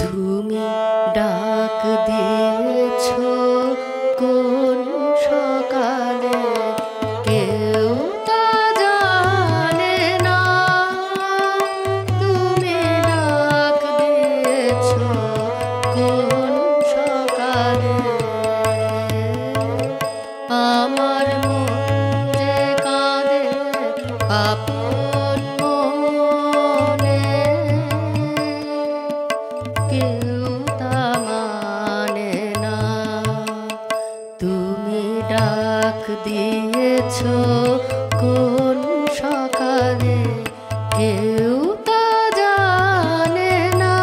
তুমি ডাক দিয়েছ কোন সকালে, কেউ তা জানে না। তুমি ডাক দিয়েছ কোন সকালে, আমার মন যে কাঁদে আপন মনে, কেউ তা মানে না। তুমি ডাক দিয়েছ কোন সকালে, কেউ তা জানে না।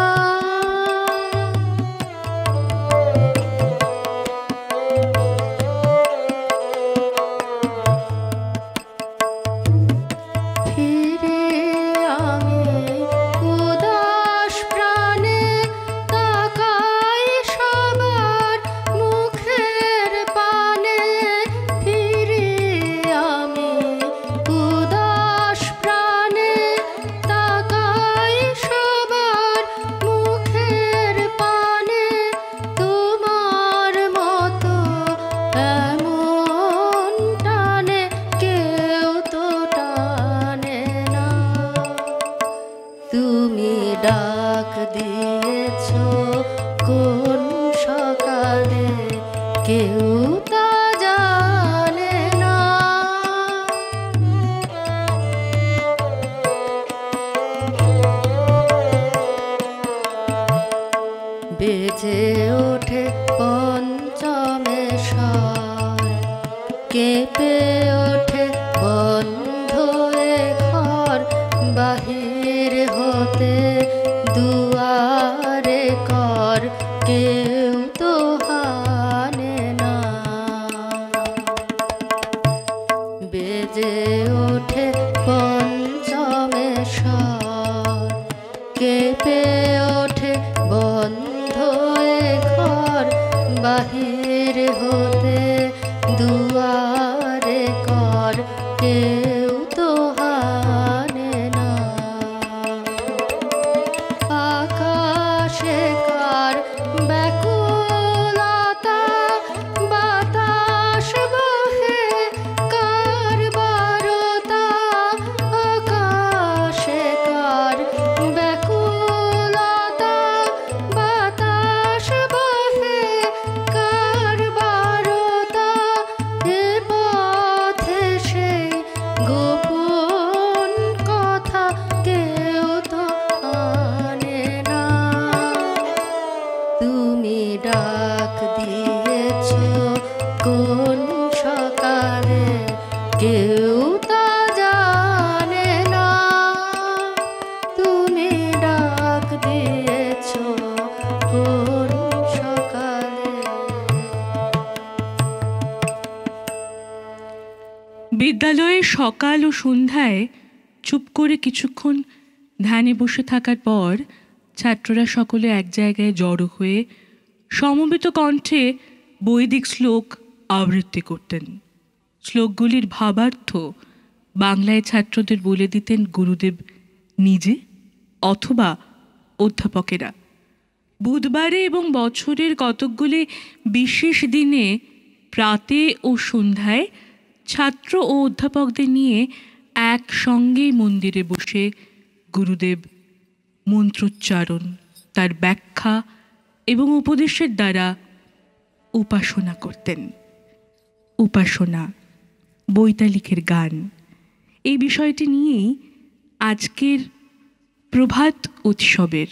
ফিরে আমি উদাস প্রাণে তাকাই সবার মুখের পানে। ফিরে আমি উদাস প্রাণে তাকাই সবার মুখের পানে। তোমার মতো এমন টানে কেউ তো টানে না। তুমি ডাক দিয়েছ কোন সকালে, কেউ তা জানে না। বেজে ওঠে পঞ্চমে স্বর, কেঁপে ওঠে বন্ধ এ ঘর। বাহির হতে দুয়ারে কর, কেউ তো হানে না। বেজে ওঠে পঞ্চমে স্বর, কেঁপে ওঠে বন্ধ এ ঘর। বাহির হতে দুয়ারে কর, কেউ তো হানে না। আকাশে কার ব্যাকুলতা, বাতাস বহে কার বারতা। আকাশে কার ব্যাকুলতা, বাতাস বহে কার বারতা। এ পথে সেই গোপন কথা কেউ তো আনে না। তুমি ডাক দিয়েছ কোন সকালে, কেউ তা জানে না। তুমি ডাক দিয়েছ কোন সকালে। বিদ্যালয়ের সকাল ও সন্ধ্যায় চুপ করে কিছুক্ষণ ধ্যানে বসে থাকার পর ছাত্ররা সকলে এক জায়গায় জড়ো হয়ে সমবেত কণ্ঠে বৈদিক শ্লোক আবৃত্তি করতেন। শ্লোকগুলির ভাবার্থ বাংলায় ছাত্রদের বলে দিতেন গুরুদেব নিজে অথবা অধ্যাপকেরা। বুধবারে এবং বছরের কতকগুলি বিশেষ দিনে প্রাতে ও সন্ধ্যায় ছাত্র ও অধ্যাপকদের নিয়ে একসঙ্গে মন্দিরে বসে গুরুদেব মন্ত্রোচ্চারণ, তার ব্যাখ্যা এবং উপদেশের দ্বারা উপাসনা করতেন। উপাসনা, বৈতালিকের গান, এই বিষয়টি নিয়েই আজকের প্রভাত উৎসবের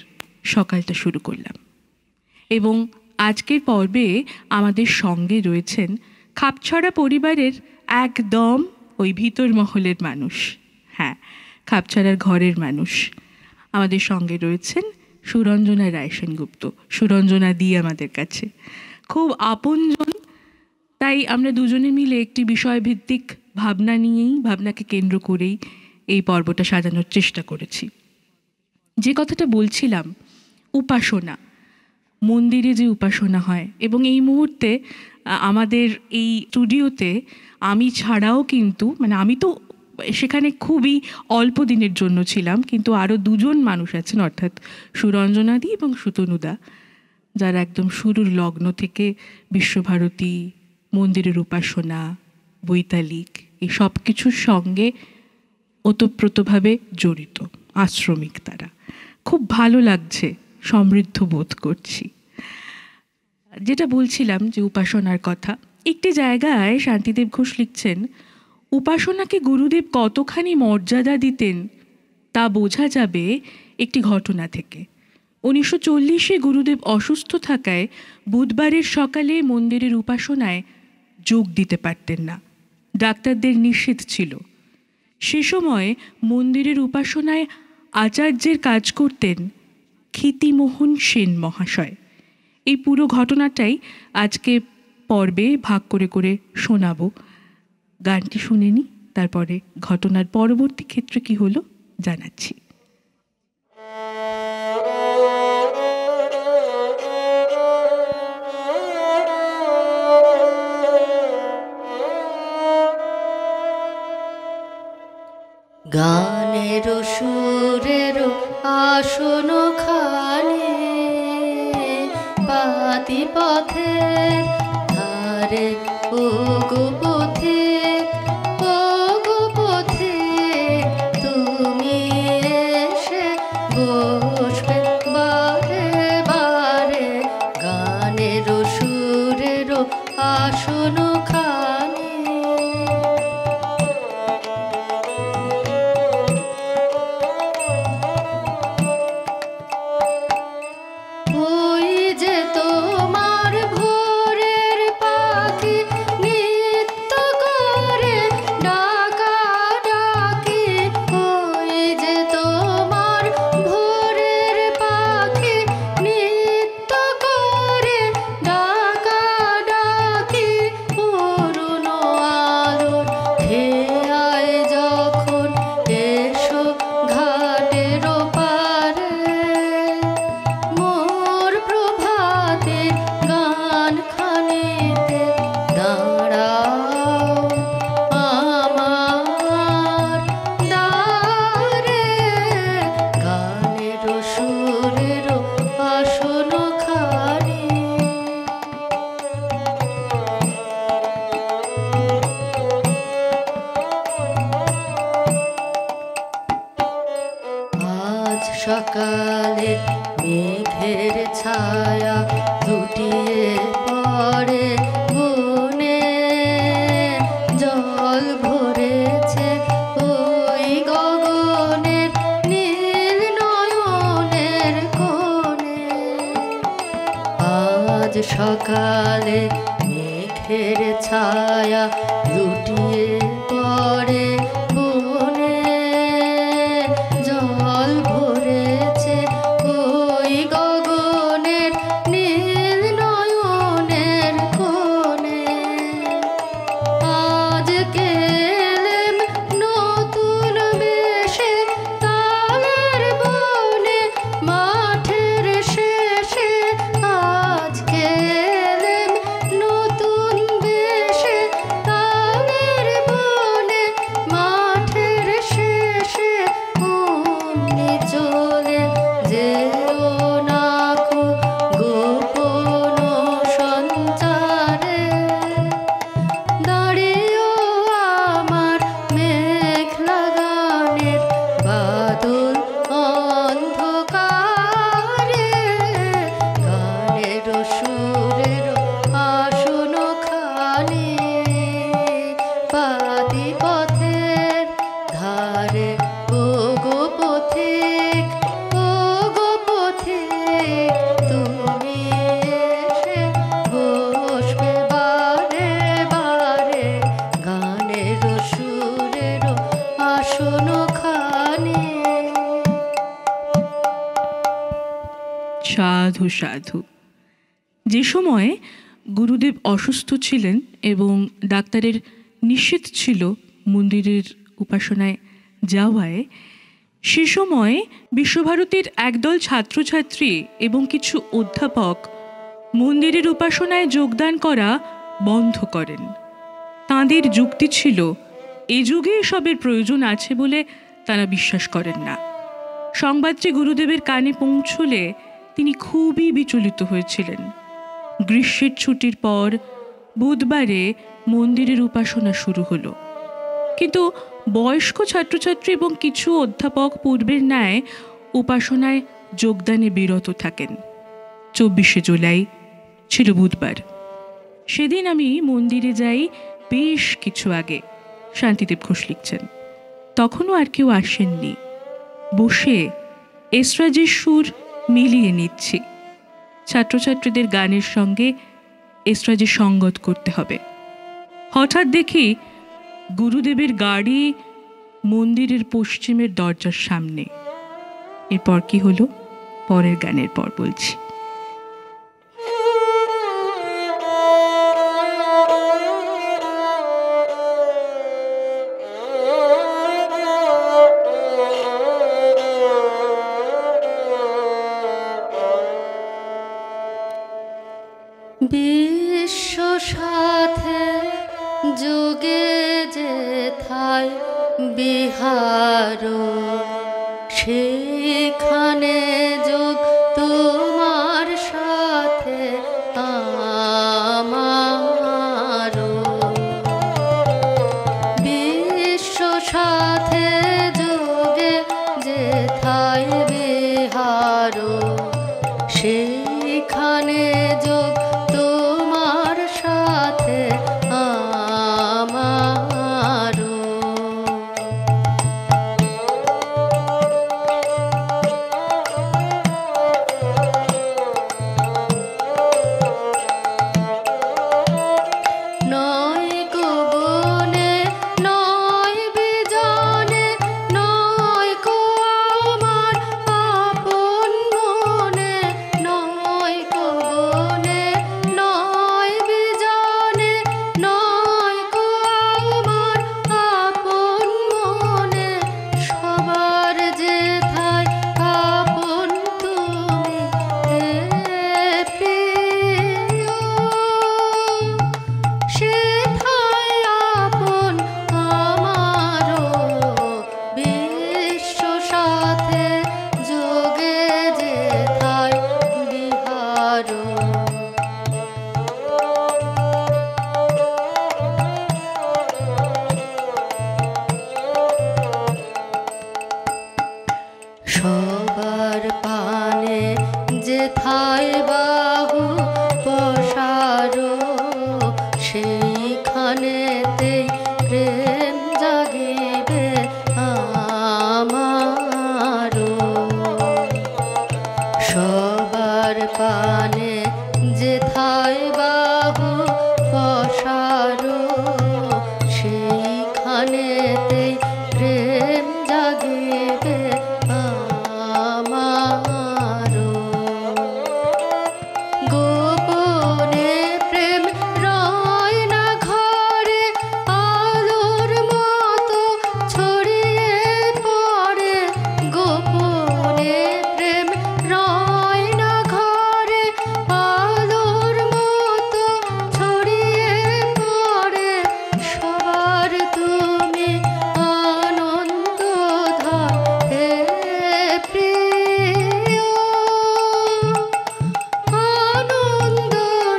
সকালটা শুরু করলাম। এবং আজকের পর্বে আমাদের সঙ্গে রয়েছেন খাপছড়া পরিবারের একদম ওই ভিতর মহলের মানুষ, হ্যাঁ, খাপছড়ার ঘরের মানুষ। আমাদের সঙ্গে রয়েছেন সুরঞ্জনা রায় সেনগুপ্ত। সুরঞ্জনা দি আমাদের কাছে খুব আপনজন, তাই আমরা দুজনে মিলে একটি বিষয়ভিত্তিক ভাবনাকে কেন্দ্র করেই এই পর্বটা সাজানোর চেষ্টা করেছি। যে কথাটা বলছিলাম, উপাসনা, মন্দিরে যে উপাসনা হয়, এবং এই মুহূর্তে আমাদের এই স্টুডিওতে আমি ছাড়াও কিন্তু, মানে আমি তো সেখানে খুবই অল্প দিনের জন্য ছিলাম, কিন্তু আরও দুজন মানুষ আছেন, অর্থাৎ সুরঞ্জনাদি এবং সুতনুদা, যারা একদম শুরুর লগ্ন থেকে বিশ্বভারতী, মন্দিরের উপাসনা, বৈতালিক এই সব কিছুর সঙ্গে ওতপ্রোতভাবে জড়িত আশ্রমিক। তারা খুব ভালো লাগছে, সমৃদ্ধ বোধ করছি। যেটা বলছিলাম যে উপাসনার কথা, একটি জায়গায় শান্তিদেব ঘোষ লিখছেন, উপাসনাকে গুরুদেব কতখানি মর্যাদা দিতেন তা বোঝা যাবে একটি ঘটনা থেকে। 1940-এ গুরুদেব অসুস্থ থাকায় বুধবারের সকালে মন্দিরের উপাসনায় যোগ দিতে পারতেন না, ডাক্তারদের নিষেধ ছিল। সে সময় মন্দিরের উপাসনায় আচার্যের কাজ করতেন ক্ষিতিমোহন সেন মহাশয়। এই পুরো ঘটনাটাই আজকে পর্বে ভাগ করে করে শোনাবো। গানটি শুনে নি, তারপরে ঘটনার পরবর্তী ক্ষেত্রে কি হলো জানাচ্ছি। গানের সুরের আসন খানে পাতি পথের ধারে ও গো পথে, ও গো পথে তুমি এসে বসবে বারে বারে। গানের সুরের আসন খানে সকালে মেঘের ছায়া লুটিয়ে পড়ে বনে, জল ভরেছে ওই গগনের নীল নয়নের কোণে। আজ সকালে মেঘের ছায়া লুটিয়ে পড়ে বনে, জল ভরেছে ওই গগনের নীল নয়নের কোণে। আজ গেলেম নতুন বেশে তালের বনে মাঠের শেষে, আজ গেলেম নতুন বেশে তালের বনে মাঠের শেষে। অমনি চলে যেও না কো গোপন সঞ্চারে, দাঁড়িয়েও আমার মেঘলা গানের বাদল অন্ধকারে। গানের সুরের আসন খানে পাতি পথের ধারে, ও গো পথিক, ও গো পথিক তুমি এসে বসবে বারে বারে। গানের সুরের আসন খানে। সাধু সাধু। যে সময় গুরুদেব অসুস্থ ছিলেন এবং ডাক্তারের নিষেধ ছিল মন্দিরের উপাসনায় যাওয়ায়, সে সময় বিশ্বভারতীর একদল ছাত্রছাত্রী এবং কিছু অধ্যাপক মন্দিরের উপাসনায় যোগদান করা বন্ধ করেন। তাঁদের যুক্তি ছিল এ যুগে এসবের প্রয়োজন আছে বলে তারা বিশ্বাস করেন না। সংবাদটি গুরুদেবের কানে পৌঁছলে তিনি খুবই বিচলিত হয়েছিলেন। গ্রীষ্মের ছুটির পর বুধবারে মন্দিরের উপাসনা শুরু হলো, কিন্তু বয়স্ক ছাত্রছাত্রী এবং কিছু অধ্যাপক পূর্বের ন্যায় উপাসনায় যোগদানে বিরত থাকেন। 24শে জুলাই ছিল বুধবার। সেদিন আমি মন্দিরে যাই বেশ কিছু আগে। শান্তিদেব ঘোষ লিখছেন, তখনও আর কেউ আসেননি। বসে এসরাজের সুর মিলিয়ে নিচ্ছি। ছাত্রছাত্রীদের গানের সঙ্গে এসরাজের সঙ্গত করতে হবে। হঠাৎ দেখি গুরুদেবের গাড়ি মন্দিরের পশ্চিমের দরজার সামনে। এরপর কি হলো পরের গানের পর বলছি। বিশ্ব সাথে যোগে যেথায় বিহার, সেখানে যোগ তোমার সাথে আমার। বিশ্ব সাথে যোগে যেথায় বিহার, সেখানে যোগ তোমার সাথে আমার। নয় গো বনে নয় বিজনে, নয় গো আমার আপন মনে। নয় গো বনে নয় বিজনে, নয় গো আমার আপন মনে। সবার যেথায় আপন তুমি হে প্রিয়, সেথায় আপন আমারও। বিশ্ব সাথে যোগে যেথায় বিহার, সবার পানে যেথায় বাহু পসারো, সেইখানেতেই প্রেম জাগিবে আমারও। সবার পানে যেথায় বাহু পসারো, সেইখানেতেই প্রেম জাগিবে আমারও। গোপনে প্রেম রয় না ঘরে, আলোর মতো ছড়িয়ে পড়ে। গোপনে প্রেম রয় না ঘরে, আলোর মতো ছড়িয়ে পড়ে। সবার তুমি আনন্দধর হে প্রিয়, আনন্দ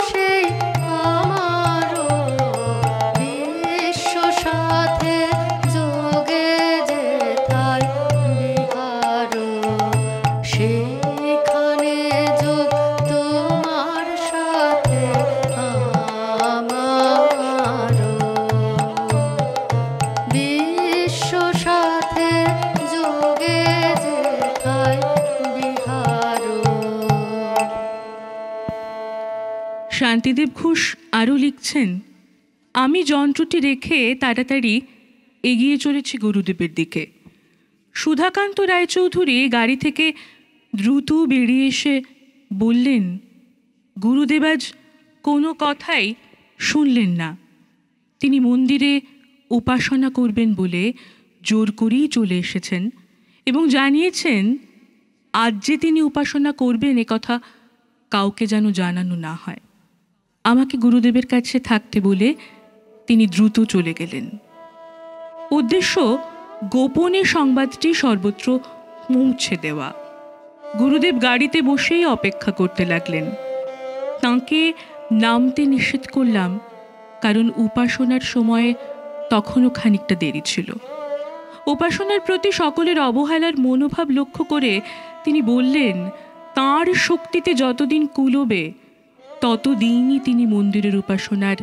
সেই আমারও। বিশ্ব সাথে যোগে যেথায় বিহার, সেখানে যোগ তোমার সাথে আমারও। বিশ্ব সাথে যোগে যেথায় বিহার। শান্তিদেব ঘোষ আরও লিখছেন, আমি যন্ত্রটি রেখে তাড়াতাড়ি এগিয়ে চলেছি গুরুদেবের দিকে। সুধাকান্ত রায়চৌধুরী গাড়ি থেকে দ্রুত বেরিয়ে এসে বললেন, গুরুদেব আজ কোনো কথাই শুনলেন না। তিনি মন্দিরে উপাসনা করবেন বলে জোর করেই চলে এসেছেন এবং জানিয়েছেন আজ যে তিনি উপাসনা করবেন একথা কাউকে যেন জানানো না হয়। আমাকে গুরুদেবের কাছে থাকতে বলে তিনি দ্রুত চলে গেলেন। উদ্দেশ্য গোপনে সংবাদটি সর্বত্র পৌঁছে দেওয়া। গুরুদেব গাড়িতে বসেই অপেক্ষা করতে লাগলেন। তাঁকে নামতে নিষেধ করলাম, কারণ উপাসনার সময়ে তখনও খানিকটা দেরি ছিল। উপাসনার প্রতি সকলের অবহেলার মনোভাব লক্ষ্য করে তিনি বললেন, তাঁর শক্তিতে যতদিন কুলোবে ততদিনই তিনি মন্দিরের উপাসনার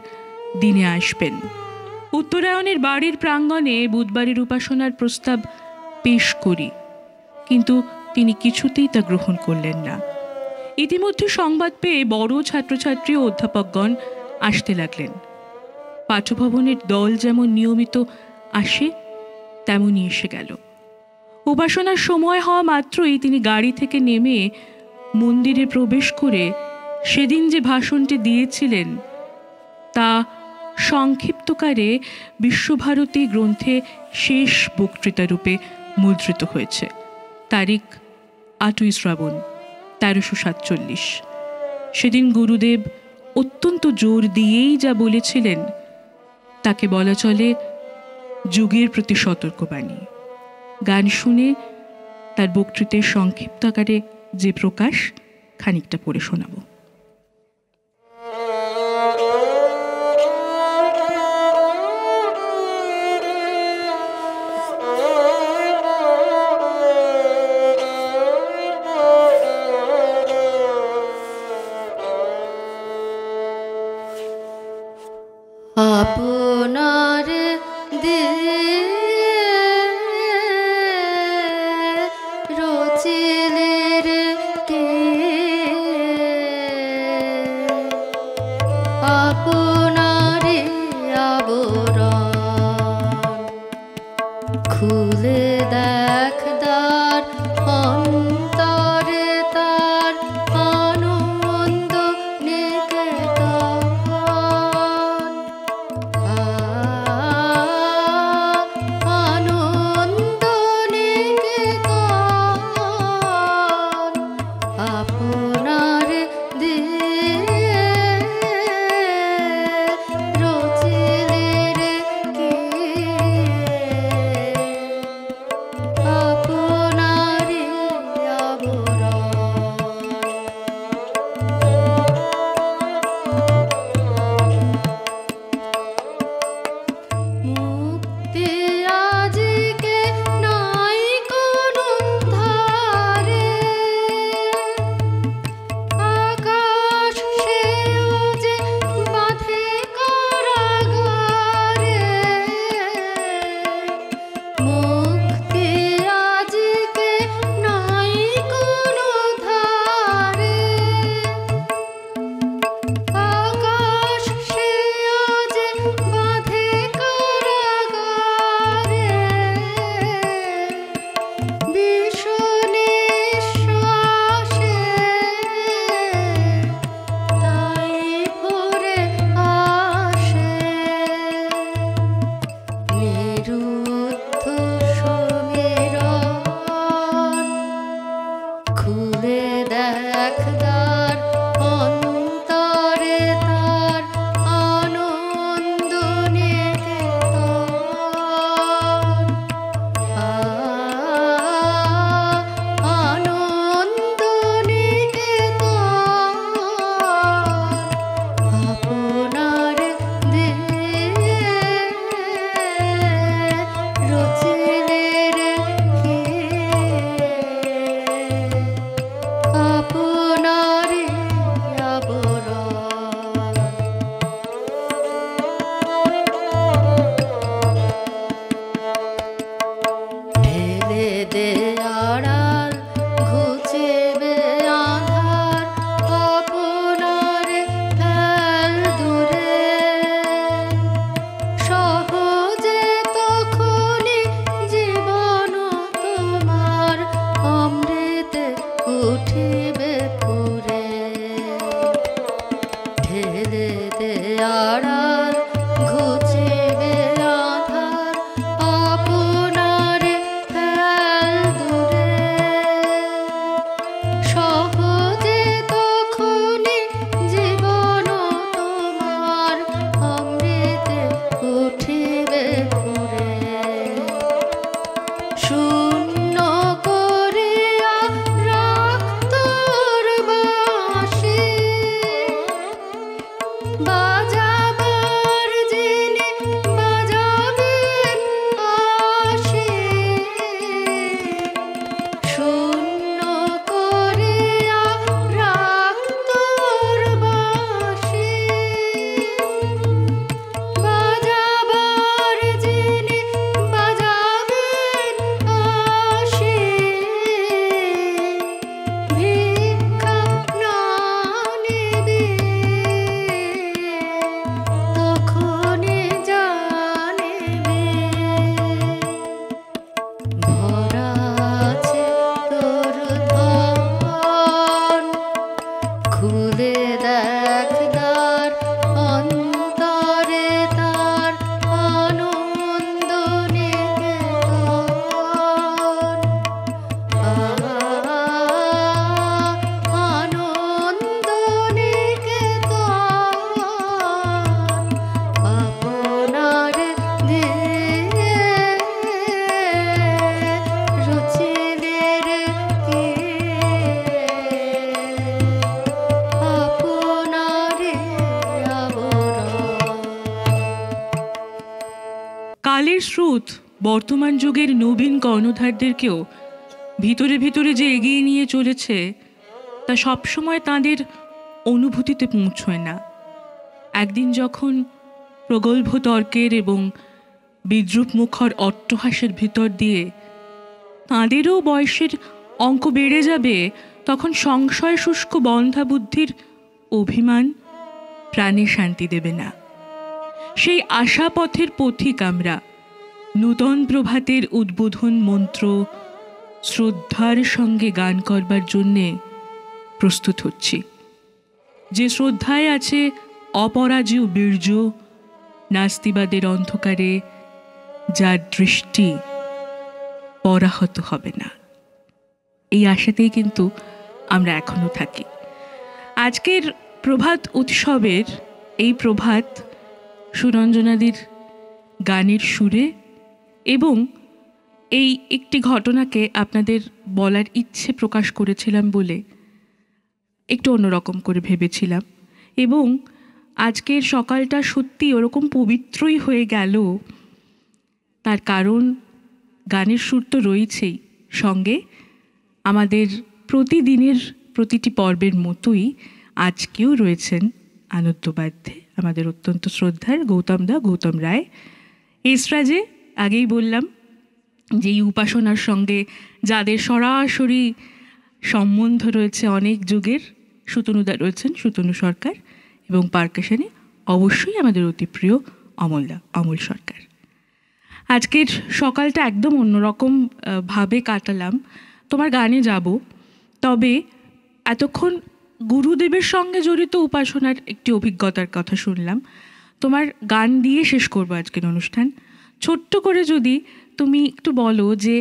দিনে আসবেন। উত্তরায়ণের বাড়ির প্রাঙ্গণে বুধবারের উপাসনার প্রস্তাব পেশ করি, কিন্তু তিনি কিছুতেই তা গ্রহণ করলেন না। ইতিমধ্যে সংবাদ পেয়ে বড় ছাত্রছাত্রী ও অধ্যাপকগণ আসতে লাগলেন। পাঠভবনের দল যেমন নিয়মিত আসে তেমনই এসে গেল। উপাসনার সময় হওয়া মাত্রই তিনি গাড়ি থেকে নেমে মন্দিরে প্রবেশ করে সেদিন যে ভাষণটি দিয়েছিলেন তা সংক্ষিপ্তকারে বিশ্বভারতী গ্রন্থে শেষ বক্তৃতারূপে মুদ্রিত হয়েছে। তারিখ 8ই শ্রাবণ 1347। সেদিন গুরুদেব অত্যন্ত জোর দিয়েই যা বলেছিলেন তাকে বলা চলে যুগের প্রতি সতর্কবাণী। গান শুনে তার বক্তৃতার সংক্ষিপ্ত আকারে যে প্রকাশ খানিকটা পড়ে শোনাব। আপনার রচিলের কে, আপনার আবরণ খুলে দেখদার অন্তরে তার আনন্দ নিকেতন। আনন্দ নিকেতন আপনার রচিলের কে, আপনার আবরণ মুক্তি আজকে নাই কোনো ধারে, আকাশ সেও যে বাঁধে কারাগারে। মুক্তি আজকে নাই কোনো ধারে, আকাশ সেও যে বাঁধে কারাগারে। বিষ নিঃশ্বাসে তাই ভরে আসে, নিরুদ্ধ সমীরণ খুলে দেখদার অন্তরে তার আনন্দ নিকেতন। আনন্দ নিকেতন আপনার রচিলের কে, আপনার খুলে দেখ দ্বার, অন্তরে তার আনন্দ নিকেতন। আনন্দ নিকেতন আপনার দিয়ে রচিলের কে, আপনারে আবরণ। কালের স্রোত বর্তমান যুগের নবীন কর্ণধারদেরকেও ভিতরে ভিতরে যে এগিয়ে নিয়ে চলেছে তা সবসময় তাঁদের অনুভূতিতে পৌঁছয় না। একদিন যখন প্রগল্ভ তর্কের এবং বিদ্রুপমুখর অট্টহাসের ভিতর দিয়ে তাঁদেরও বয়সের অঙ্ক বেড়ে যাবে, তখন সংশয় শুষ্ক বন্ধা বুদ্ধির অভিমান প্রাণে শান্তি দেবে না। সেই আশাপথের পথিক আমরা নূতন প্রভাতের উদ্বোধন মন্ত্র শ্রদ্ধার সঙ্গে গান করবার জন্যে প্রস্তুত হচ্ছি। যে শ্রদ্ধায় আছে অপরাজেয় বীর্য, নাস্তিবাদের অন্ধকারে যার দৃষ্টি পরাহত হবে না, এই আশাতেই কিন্তু আমরা এখনো থাকি। আজকের প্রভাত উৎসবের এই প্রভাত সুরঞ্জনাদির গানের সুরে এবং এই একটি ঘটনাকে আপনাদের বলার ইচ্ছে প্রকাশ করেছিলাম বলে একটু অন্যরকম করে ভেবেছিলাম। এবং আজকের সকালটা সত্যি ওরকম পবিত্রই হয়ে গেল, তার কারণ গানের সুর তো রয়েছেই, সঙ্গে আমাদের প্রতিদিনের প্রতিটি পর্বের মতোই আজকেও রয়েছেন আনন্দবাদ্যে আমাদের অত্যন্ত শ্রদ্ধার গৌতম রায়। এসরাজে আগেই বললাম যে এই উপাসনার সঙ্গে যাদের সরাসরি সম্বন্ধ রয়েছে অনেক যুগের, সুতনুদা রয়েছেন, সুতনু সরকার, এবং পার্কাশনে অবশ্যই আমাদের অতি প্রিয় অমল সরকার। আজকের সকালটা একদম অন্যরকম ভাবে কাটালাম। তোমার গানে যাব, তবে এতক্ষণ গুরুদেবের সঙ্গে জড়িত উপাসনার একটি অভিজ্ঞতার কথা শুনলাম। তোমার গান দিয়ে শেষ করবো আজকের অনুষ্ঠান। ছোট্ট করে যদি তুমি একটু বলো যে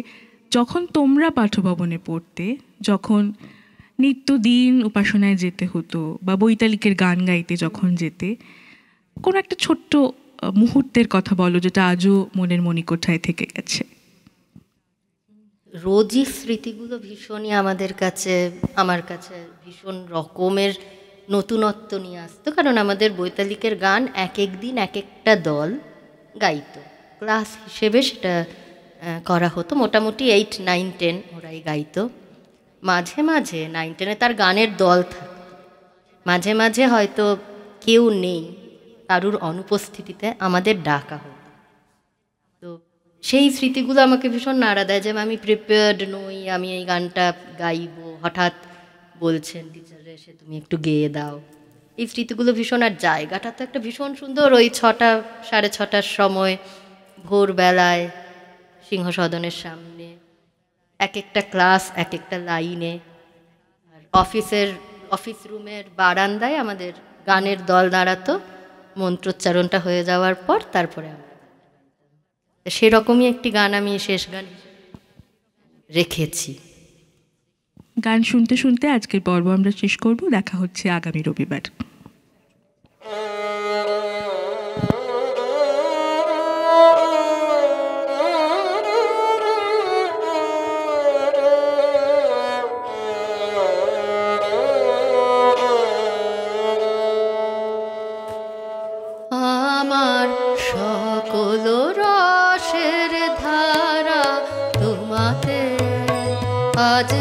যখন তোমরা পাঠভবনে পড়তে, যখন নিত্যদিন উপাসনায় যেতে হতো বা বৈতালিকের গান গাইতে যখন যেতে, কোনো একটা ছোট্ট মুহূর্তের কথা বলো যেটা আজও মনের মণিকোঠায় থেকে গেছে। রোজই স্মৃতিগুলো ভীষণই আমার কাছে ভীষণ রকমের নতুনত্ব নিয়ে আসতো, কারণ আমাদের বৈতালিকের গান এক এক দিন এক একটা দল গাইতো, ক্লাস হিসেবে সেটা করা হতো। মোটামুটি 8, 9, 10 ওরাই গাইতো। মাঝে মাঝে 9, 10-এ তার গানের দল থাকে, মাঝে মাঝে হয়তো কেউ নেই, কারুর অনুপস্থিতিতে আমাদের ডাকা হতো। তো সেই স্মৃতিগুলো আমাকে ভীষণ নাড়া দেয়, যে আমি প্রিপেয়ার্ড নই, আমি এই গানটা গাইবো, হঠাৎ বলছেন টিচার এসে তুমি একটু গেয়ে দাও। এই স্মৃতিগুলো ভীষণ, আর জায়গাটা তো একটা ভীষণ সুন্দর। ওই 6টা, 6:30টার সময় ভোরবেলায় সিংহসদনের সামনে এক একটা ক্লাস এক একটা লাইনে, আর অফিস রুমের বারান্দায় আমাদের গানের দল দাঁড়াতো। মন্ত্রোচ্চারণটা হয়ে যাওয়ার পর তারপরে আমরা সেরকমই একটি গান আমি শেষ গান রেখেছি। গান শুনতে শুনতে আজকের পর্ব আমরা শেষ করব। দেখা হচ্ছে আগামী রবিবার। আমার সকল রসের ধারা তোমাতে আজ